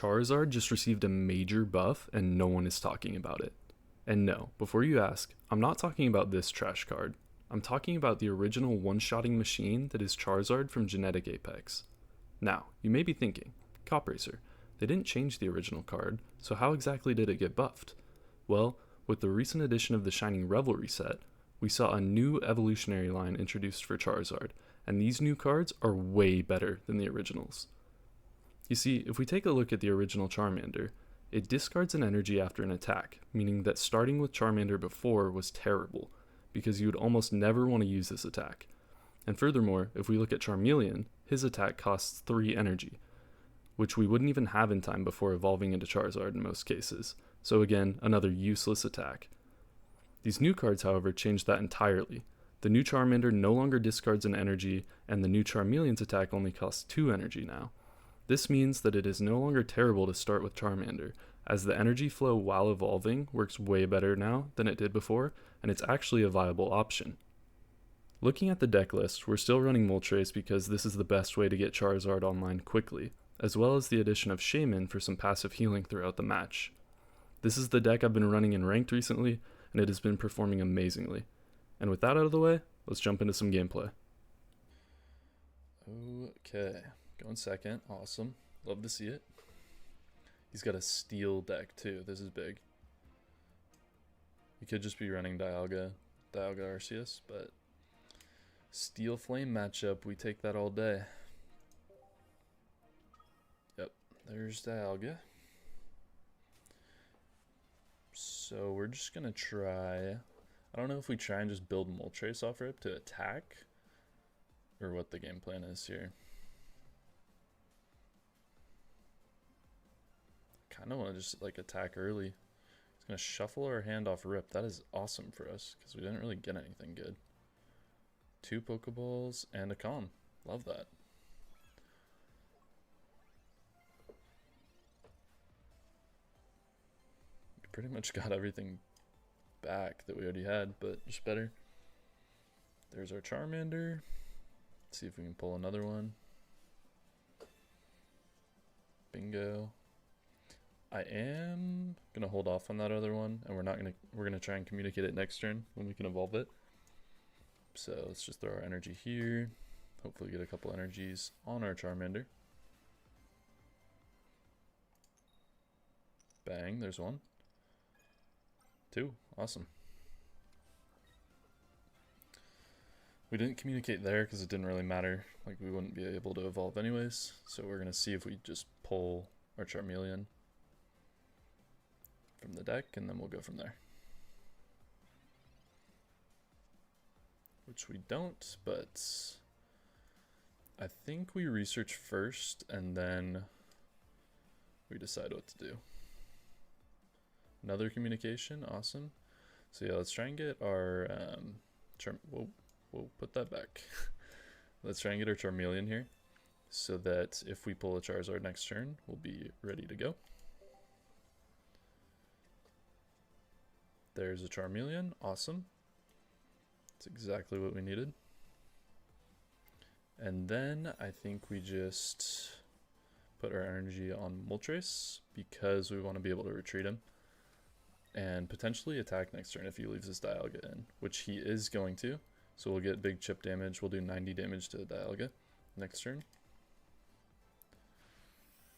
Charizard just received a major buff and no one is talking about it. And no, before you ask, I'm not talking about this trash card. I'm talking about the original one-shotting machine that is Charizard from Genetic Apex. Now, you may be thinking, COPRASER, they didn't change the original card, so how exactly did it get buffed? Well, with the recent addition of the Shining Revelry set, we saw a new evolutionary line introduced for Charizard, and these new cards are way better than the originals. You see, if we take a look at the original Charmander, it discards an energy after an attack, meaning that starting with Charmander before was terrible, because you would almost never want to use this attack. And furthermore, if we look at Charmeleon, his attack costs 3 energy, which we wouldn't even have in time before evolving into Charizard in most cases, so again, another useless attack. These new cards, however, change that entirely. The new Charmander no longer discards an energy, and the new Charmeleon's attack only costs 2 energy now. This means that it is no longer terrible to start with Charmander, as the energy flow while evolving works way better now than it did before, and it's actually a viable option. Looking at the deck list, we're still running Moltres because this is the best way to get Charizard online quickly, as well as the addition of Shaman for some passive healing throughout the match. This is the deck I've been running in Ranked recently, and it has been performing amazingly. And with that out of the way, let's jump into some gameplay. Okay, going second, awesome, love to see it. He's got a steel deck too, this is big. You could just be running Dialga Arceus, but Steel Flame matchup, we take that all day. Yep, there's Dialga. So we're just gonna try, I don't know if we try and just build Moltres off rip to attack, or what the game plan is here. Kinda wanna just like attack early. It's gonna shuffle our hand off rip. That is awesome for us, because we didn't really get anything good. 2 Pokeballs and a Calm. Love that. We pretty much got everything back that we already had, but just better. There's our Charmander. Let's see if we can pull another one. Bingo. I am gonna hold off on that other one, and we're gonna try and communicate it next turn when we can evolve it. So let's just throw our energy here. Hopefully get a couple energies on our Charmander. Bang, there's 1. 2, awesome. We didn't communicate there because it didn't really matter. Like, we wouldn't be able to evolve anyways. So we're gonna see if we just pull our Charmeleon from the deck, and then we'll go from there. Which we don't, but I think we research first and then we decide what to do. Another communication, awesome. So yeah, let's try and get our we'll put that back. Let's try and get our Charmeleon here, so that if we pull a Charizard next turn, we'll be ready to go. There's a Charmeleon, awesome. That's exactly what we needed. And then I think we just put our energy on Moltres because we want to be able to retreat him and potentially attack next turn if he leaves his Dialga in, which he is going to. So we'll get big chip damage. We'll do 90 damage to Dialga next turn.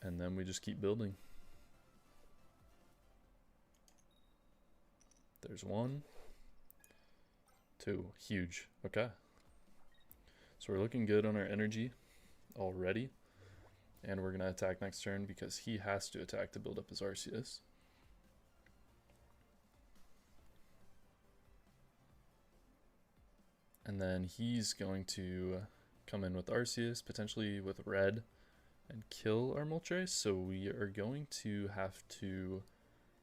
And then we just keep building. There's 1. 2, huge, okay. So we're looking good on our energy already. And we're gonna attack next turn because he has to attack to build up his Arceus. And then he's going to come in with Arceus, potentially with red, and kill our Moltres. So we are going to have to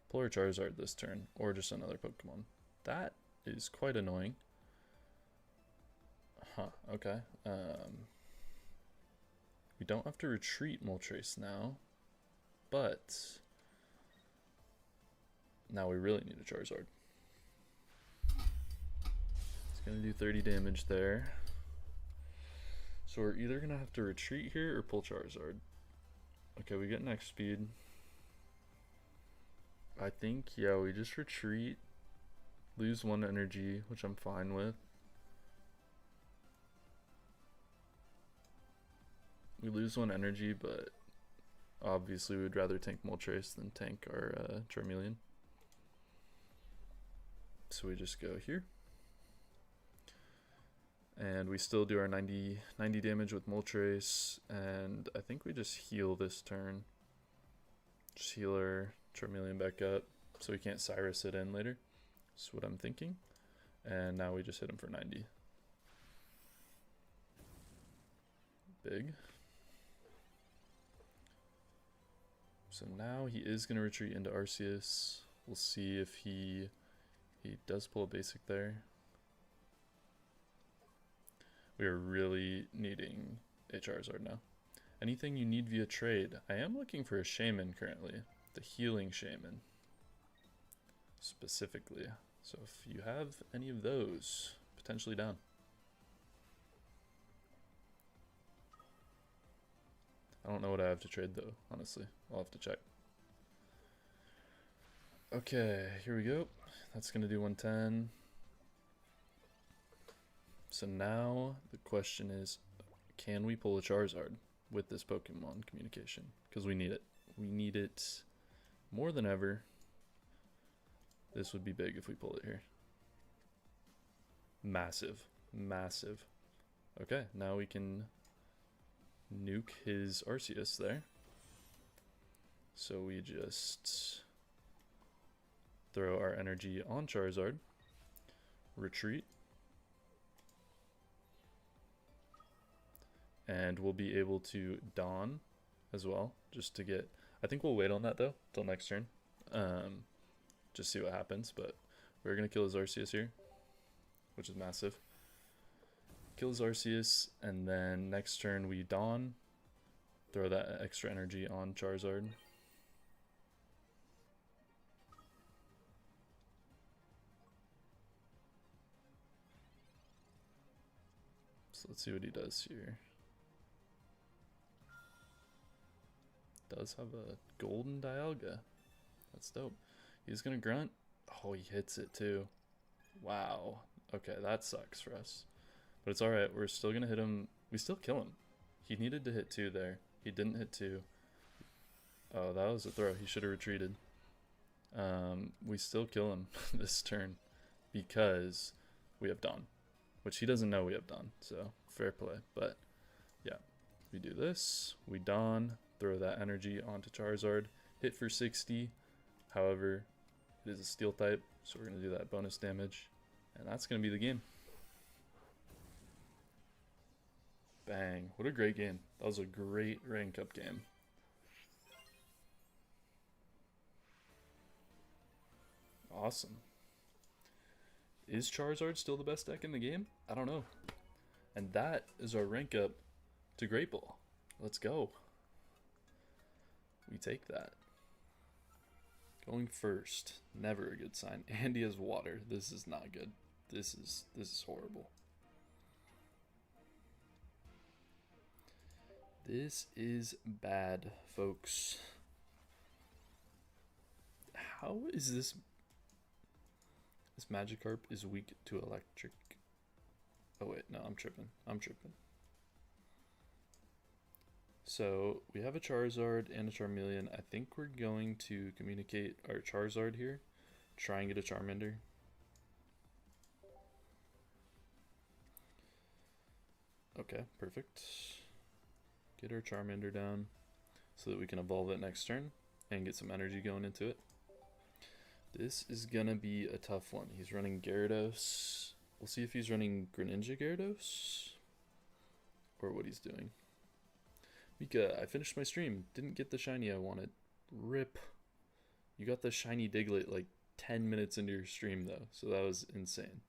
pull our Charizard this turn, or just another Pokemon. That is quite annoying. Huh, okay. We don't have to retreat Moltres now, but now we really need a Charizard. It's gonna do 30 damage there. So we're either gonna have to retreat here or pull Charizard. Okay, we get next speed. I think, yeah, we just retreat, lose 1 energy, which I'm fine with. We lose 1 energy, but obviously we would rather tank Moltres than tank our Charmeleon. So we just go here. And we still do our 90 damage with Moltres, and I think we just heal this turn. Just heal our Charmeleon back up so we can't Cyrus it in later. That's what I'm thinking. And now we just hit him for 90. Big. So now he is going to retreat into Arceus. We'll see if he does pull a basic there. We are really needing a Charizard now. Anything you need via trade. I am looking for a Shaman currently. The Healing Shaman. Specifically. So if you have any of those, potentially down. I don't know what I have to trade though, honestly. I'll have to check. Okay, here we go. That's going to do 110. So now the question is, can we pull a Charizard with this Pokemon communication? Because we need it. We need it more than ever. This would be big if we pull it here. Massive. Massive. Okay, now we can nuke his Arceus there. So we just throw our energy on Charizard. Retreat. And we'll be able to Dawn as well, just to get... I think we'll wait on that though, till next turn. Just see what happens, but we're going to kill his Arceus here, which is massive. Kill his Arceus, and then next turn we Dawn, throw that extra energy on Charizard. So let's see what he does here. Does have a golden Dialga. That's dope. He's gonna grunt. Oh, he hits it too. Wow. Okay, that sucks for us. But it's alright. We're still gonna hit him. We still kill him. He needed to hit 2 there. He didn't hit 2. Oh, that was a throw. He should have retreated. We still kill him this turn because we have Dawn, which he doesn't know we have Dawn. So fair play. But yeah, we do this. We Dawn. Throw that energy onto Charizard, hit for 60. However, it is a steel type, so we're going to do that bonus damage, and that's going to be the game. Bang. What a great game. That was a great rank up game. Awesome. Is Charizard still the best deck in the game? I don't know. And that is our rank up to Great Ball. Let's go. We take that. Going first, never a good sign. And he has water. This is not good. This is horrible. This is bad, folks. How is this? This Magikarp is weak to electric. Oh wait, no, I'm tripping. So we have a Charizard and a Charmeleon. I think we're going to communicate our Charizard here. Try and get a Charmander. Okay, perfect. Get our Charmander down so that we can evolve it next turn and get some energy going into it. This is gonna be a tough one. He's running Gyarados. We'll see if he's running Greninja Gyarados or what he's doing. Mika, I finished my stream. Didn't get the shiny I wanted. RIP. You got the shiny Diglett like 10 minutes into your stream though, so that was insane.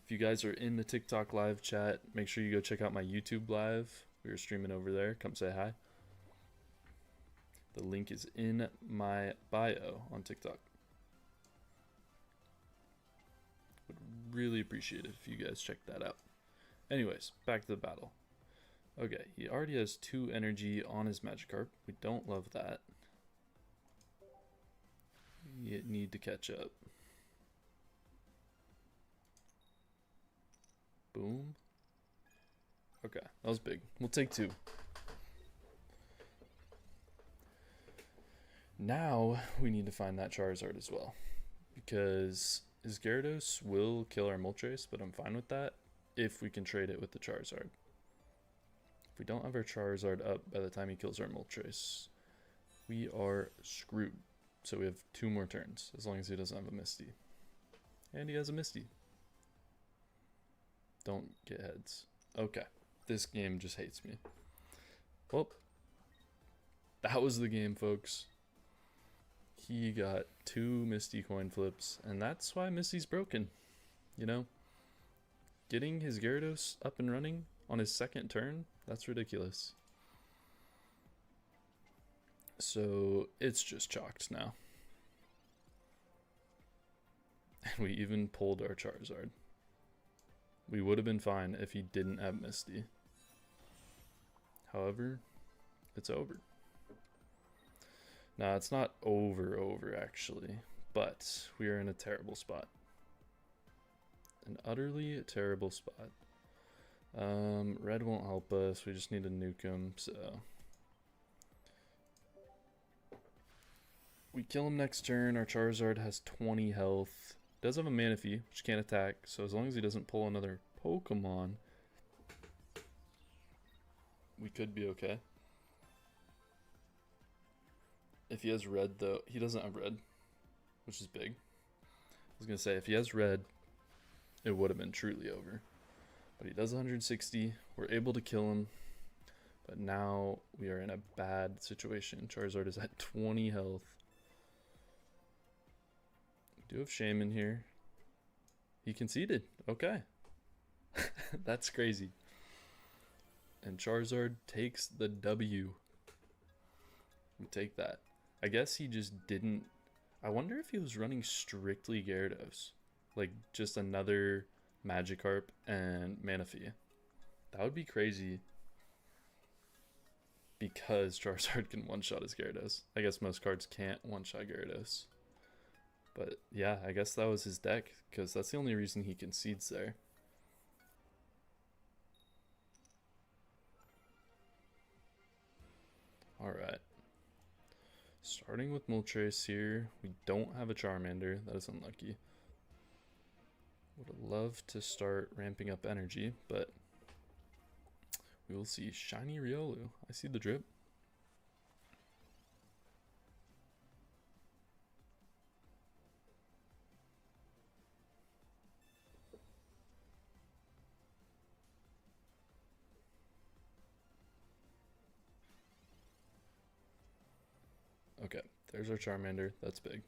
If you guys are in the TikTok live chat, make sure you go check out my YouTube live. We were streaming over there. Come say hi. The link is in my bio on TikTok. Would really appreciate it if you guys check that out. Anyways, back to the battle. Okay, he already has 2 energy on his Magikarp. We don't love that. We need to catch up. Boom. Okay, that was big. We'll take 2. Now we need to find that Charizard as well, because his Gyarados will kill our Moltres, but I'm fine with that if we can trade it with the Charizard. If we don't have our Charizard up by the time he kills our Moltres, we are screwed. So we have 2 more turns, as long as he doesn't have a Misty. And he has a Misty. Don't get heads. Okay, this game just hates me. Well, that was the game, folks. He got 2 Misty coin flips, and that's why Misty's broken. You know, getting his Gyarados up and running on his 2nd turn, that's ridiculous. So it's just chalked now. And we even pulled our Charizard. We would have been fine if he didn't have Misty. However, it's over. Now, it's not over actually, but we are in a terrible spot. An utterly terrible spot. Red won't help us, we just need to nuke him, so... We kill him next turn, our Charizard has 20 health. Does have a Manaphy, which can't attack, so as long as he doesn't pull another Pokemon, we could be okay. If he has red, though, he doesn't have red, which is big. I was going to say, if he has red, it would have been truly over. But he does 160, we're able to kill him, but now we are in a bad situation. Charizard is at 20 health. We do have Shaman here. He conceded, okay. That's crazy. And Charizard takes the W. We take that. I guess he just didn't... I wonder if he was running strictly Gyarados. Like, just another Magikarp and Manaphy. That would be crazy. Because Charizard can one-shot his Gyarados. I guess most cards can't one-shot Gyarados. But yeah, I guess that was his deck. Because that's the only reason he concedes there. Alright. Starting with Moltres here, we don't have a Charmander, that is unlucky. Would have loved to start ramping up energy, but we will see. Shiny Riolu, I see the drip. Okay, there's our Charmander, that's big.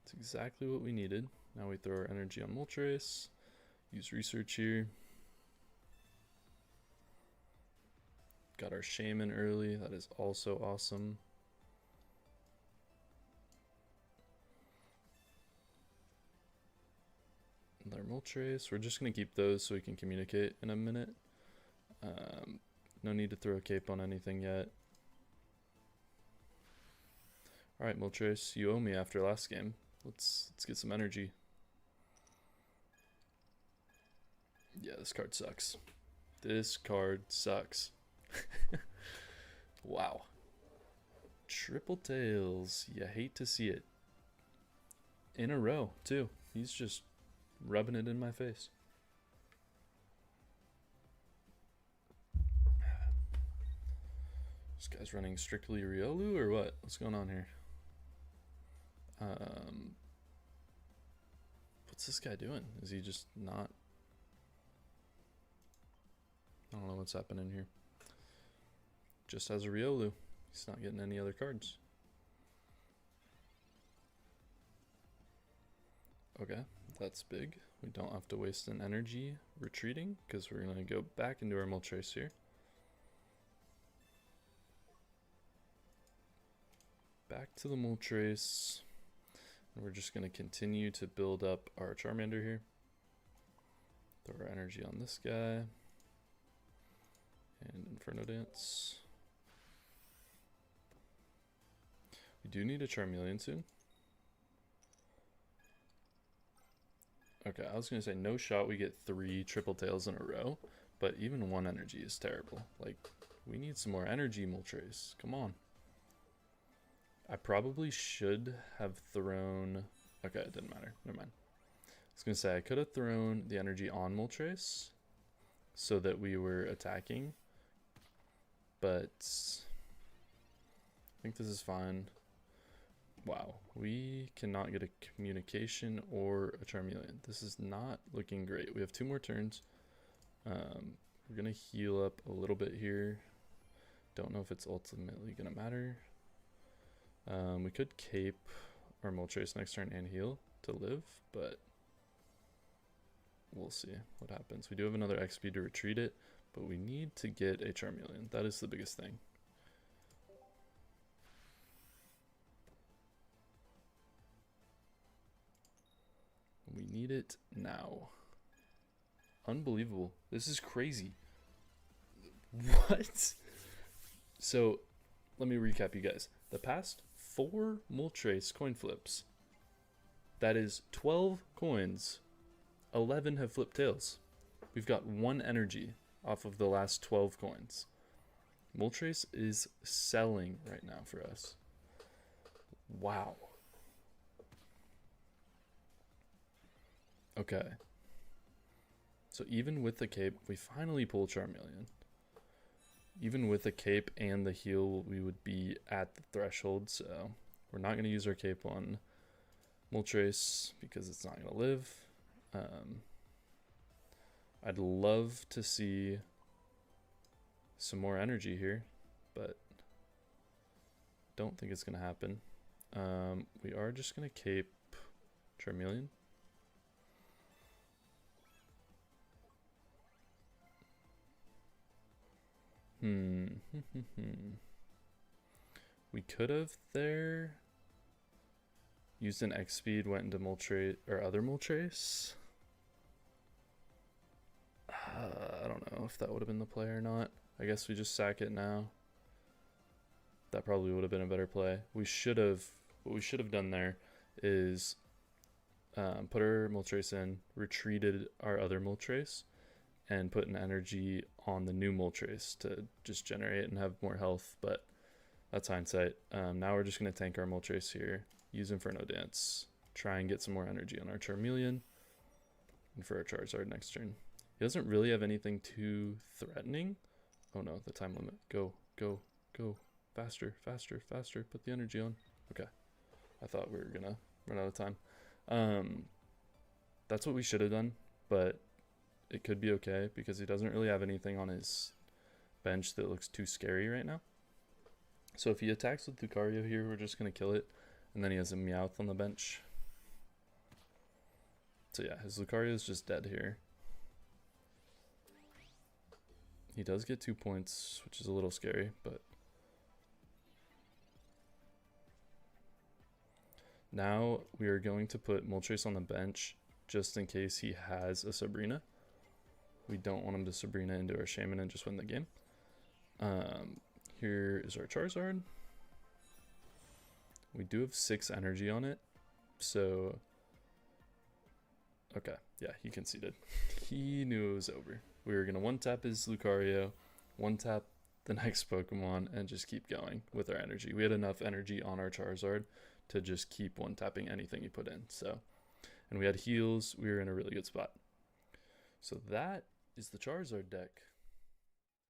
That's exactly what we needed. Now we throw our energy on Moltres, use research here. Got our Shaman early, that is also awesome. And our Moltres, we're just going to keep those so we can communicate in a minute. No need to throw a cape on anything yet. Alright, Moltres, you owe me after last game. Let's get some energy. Yeah, this card sucks. This card sucks. Wow. Triple tails. You hate to see it. In a row, too. He's just rubbing it in my face. This guy's running strictly Riolu or what? What's going on here? What's this guy doing? Is he just not... I don't know what's happening here. Just has a Riolu. He's not getting any other cards. Okay, that's big. We don't have to waste an energy retreating because we're going to go back into our Moltres here. Back to the Moltres. And we're just going to continue to build up our Charmander here. Throw our energy on this guy. And Inferno Dance. We do need a Charmeleon soon. Okay, I was going to say no shot we get 3 triple tails in a row, but even 1 energy is terrible. Like, we need some more energy, Moltres. Come on. I probably should have thrown... Okay, it didn't matter. Never mind. I was going to say I could have thrown the energy on Moltres so that we were attacking, but I think this is fine. Wow, we cannot get a communication or a Charmeleon. This is not looking great. We have 2 more turns. We're going to heal up a little bit here. Don't know if it's ultimately going to matter. We could cape our Moltres next turn and heal to live, but we'll see what happens. We do have another XP to retreat it, but we need to get a Charmeleon. That is the biggest thing. We need it now. Unbelievable. This is crazy. What? So, let me recap you guys. The past 4 Moltres coin flips. That is 12 coins. 11 have flipped tails. We've got 1 energy off of the last 12 coins. Moltres is selling right now for us. Wow. Okay. So even with the cape, we finally pull Charmeleon. Even with the cape and the heal, we would be at the threshold, so we're not going to use our cape on Moltres because it's not going to live. I'd love to see some more energy here, but don't think it's going to happen. We are just going to cape Charmeleon. We could have there used an X speed, went into Moltres or other Moltres. I don't know if that would have been the play or not. I guess we just sack it now. That probably would have been a better play. What we should have done there is put our Moltres in, retreated our other Moltres, and put an energy on the new Moltres to just generate and have more health, but that's hindsight. Now we're just going to tank our Moltres here, use Inferno Dance, try and get some more energy on our Charmeleon, and for our Charizard next turn. He doesn't really have anything too threatening. Oh no, the time limit. Go, go, go. Faster, faster, faster. Put the energy on. Okay. I thought we were going to run out of time. That's what we should have done, but it could be okay because he doesn't really have anything on his bench that looks too scary right now. So if he attacks with Lucario here, we're just going to kill it. And then he has a Meowth on the bench. So yeah, his Lucario is just dead here. He does get 2 points, which is a little scary, but... Now we are going to put Moltres on the bench just in case he has a Sabrina. We don't want him to Sabrina into our Shaman and just win the game. Here is our Charizard. We do have 6 energy on it, so... Okay, yeah, he conceded. He knew it was over. We were going to one-tap his Lucario, one-tap the next Pokemon, and just keep going with our energy. We had enough energy on our Charizard to just keep one-tapping anything he put in. So, and we had heals. We were in a really good spot. So that is the Charizard deck.